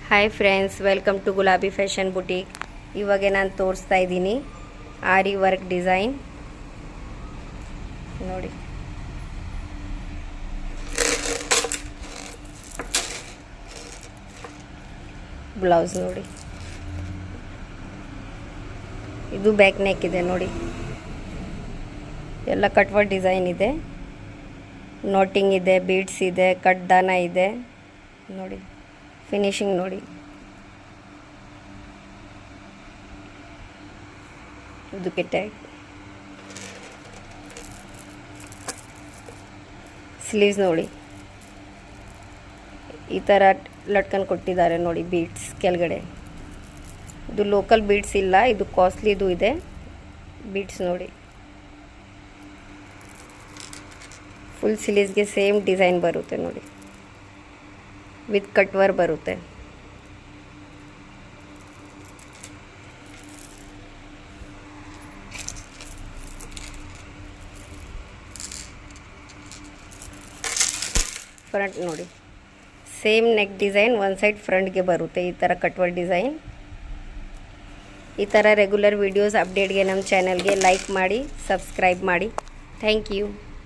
Hi friends, welcome to ಗುಲಾಬಿ fashion boutique. ಇವಾಗ ನಾನು ತೋರಿಸ್ತಾ ಇದ್ದೀನಿ ಆರಿ ವರ್ಕ್ ಡಿಸೈನ್. ನೋಡಿ, ಬ್ಲೌಸ್ ನೋಡಿ, ಇದು ಬ್ಯಾಕ್ ನೆಕ್ ಇದೆ ನೋಡಿ, ಎಲ್ಲ ಕಟ್ ವರ್ಕ್ ಡಿಸೈನ್ ಇದೆ, ನೋಟಿಂಗ್ ಇದೆ, ಬೀಡ್ಸ್ ಇದೆ, ಕಟ್ ದಾನ ಇದೆ ನೋಡಿ. ಫಿನಿಶಿಂಗ್ ನೋಡಿ, ಇದಕ್ಕೆ ಟ್ಯಾಗ್, ಸ್ಲೀವ್ಸ್ ನೋಡಿ, ಈ ಥರ ಲಟ್ಕನ್ ಕೊಟ್ಟಿದ್ದಾರೆ ನೋಡಿ. ಬೀಡ್ಸ್ ಕೆಳಗಡೆ, ಇದು ಲೋಕಲ್ ಬೀಡ್ಸ್ ಇಲ್ಲ, ಇದು ಕಾಸ್ಟ್ಲಿದು ಇದೆ ಬೀಡ್ಸ್ ನೋಡಿ. ಫುಲ್ ಸ್ಲೀವ್ಸ್ಗೆ ಸೇಮ್ ಡಿಸೈನ್ ಬರುತ್ತೆ ನೋಡಿ, ವಿತ್ ಕಟ್ ವರ್ಕ್ ಬರುತ್ತೆ. ಫ್ರಂಟ್ ನೋಡಿ, ಸೇಮ್ ನೆಕ್ ಡಿಸೈನ್ ಒಂದು ಸೈಡ್ ಫ್ರಂಟ್ಗೆ ಬರುತ್ತೆ. ಈ ಥರ ಕಟ್ ವರ್ಕ್ ಡಿಸೈನ್. ಈ ಥರ ರೆಗ್ಯುಲರ್ ವೀಡಿಯೋಸ್ ಅಪ್ಡೇಟ್ಗೆ ನಮ್ಮ ಚಾನಲ್ಗೆ ಲೈಕ್ ಮಾಡಿ, ಸಬ್ಸ್ಕ್ರೈಬ್ ಮಾಡಿ. Thank you.